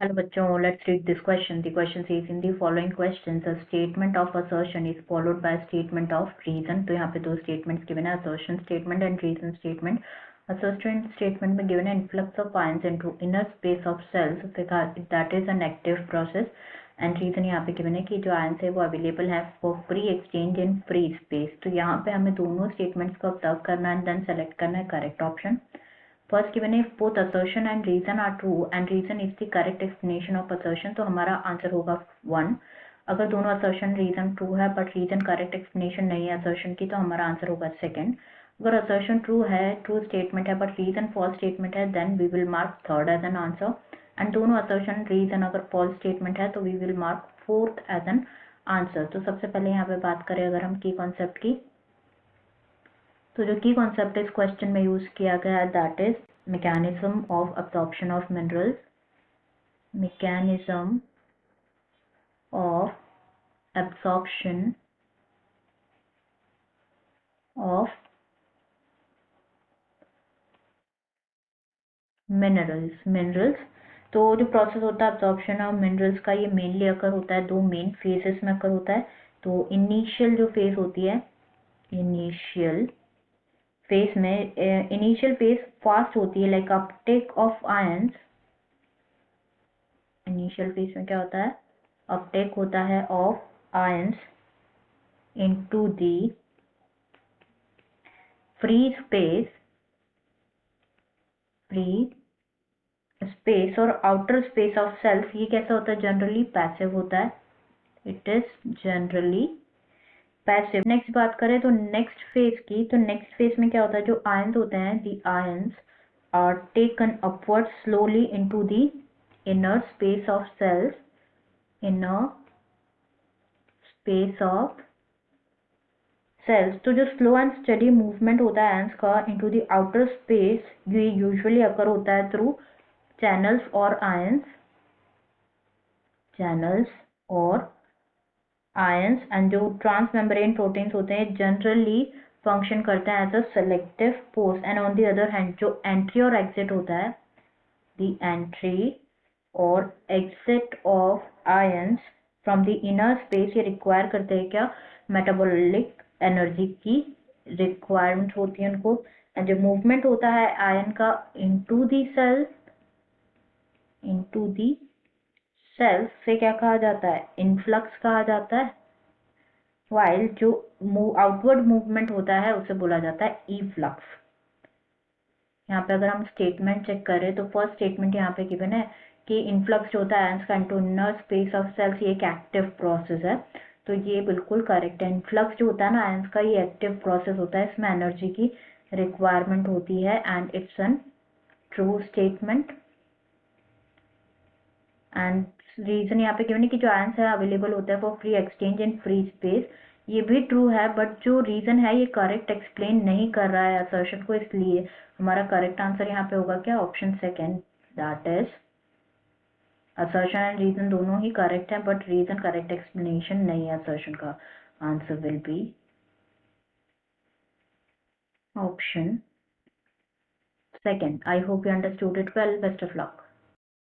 Hello bachcho, let's read this question. The question says in the following questions a statement of assertion is followed by a statement of reason. तो यहाँ पे दो statements given है, assertion statement and reason statement. Assertion statement में given है influx of ions into inner space of cells, that is an active process. And reason यहाँ पे given है कि जो ions है वो available है for free exchange in free space. तो यहाँ पे हमें दोनों statements को observe करना है and then select करना है correct option. First given if both assertion and reason are true and reason is the correct explanation of assertion, तो हमारा आंसर होगा 1. अगर दोनों assertion reason true है but reason correct explanation नहीं है assertion की, तो हमारा आंसर होगा 2. अगर assertion true है, true statement है but reason false statement है, then we will mark 3rd as an answer. and दोनों assertion reason अगर false statement है तो we will mark 4th as an answer. तो सबसे पहले यहाँ पे बात करें अगर हम की कॉन्सेप्ट की, तो जो की कॉन्सेप्ट इस क्वेश्चन में यूज किया गया है that is mechanism of absorption of minerals. Mechanism of absorption of minerals. तो जो प्रोसेस होता है absorption ऑफ मिनरल्स का, ये मेनली अकर होता है दो मेन फेजेस में अकर होता है. तो इनिशियल जो फेज होती है, इनिशियल फेज में इनिशियल फेज फास्ट होती है like Uptake of ions. Initial phase में क्या होता है, अपटेक होता है of ions into the free space और आउटर स्पेस ऑफ सेल्स. ये कैसा होता है, जनरली पैसिव होता है. It is generally passive. Next बात करें तो नेक्स्ट फेज की, तो नेक्स्ट फेज में क्या होता है, जो आयंस होते हैं the ions are taken upward slowly into the inner space of cells. Inner space of cells. तो जो स्लो एंड स्टडी मूवमेंट होता है आयंस का इनटू द आउटर स्पेस, ये यूजुअली अकर होता है थ्रू चैनल्स और आयंस. चैनल्स और आयंस. एंड जो ट्रांसमेम्ब्रेन प्रोटीन्स होते हैं जनरली फंक्शन करते हैं as a selective force. And on the other hand जो एंट्री और एग्जिट होता है, द एंट्री और exit of ions from the inner space, ये रिक्वायर करते हैं क्या, मेटाबॉलिक एनर्जी की रिक्वायरमेंट होती है उनको. एंड जो मूवमेंट होता है आयन का into the cell, into the cells से क्या कहा जाता है, इनफ्लक्स कहा जाता है. वाइल जो आउटवर्ड मूवमेंट होता है उसे बोला जाता है इफ्लक्स. यहाँ पे अगर हम स्टेटमेंट चेक करें तो फर्स्ट स्टेटमेंट यहाँ पे गिवन है कि इनफ्लक्स जो होता है आयंस का into inner space of cells, ये एक एक्टिव प्रोसेस है. तो ये बिल्कुल करेक्ट है. इनफ्लक्स जो होता है ना आयंस का, ये एक्टिव प्रोसेस होता है, इसमें एनर्जी की रिक्वायरमेंट होती है and it's an true statement. And reason यहाँ पे गिवन है कि जो आयंस है अवेलेबल होता है for free exchange in free space. ये भी ट्रू है बट जो रीजन है ये करेक्ट एक्सप्लेन नहीं कर रहा है असर्शन को, इसलिए हमारा करेक्ट आंसर यहाँ पे होगा क्या, option 2, that is assertion and reason दोनों ही करेक्ट है बट रीजन करेक्ट एक्सप्लेनेशन नहीं है असर्शन का. Answer will be option 2. I hope you understood it well. Best of luck.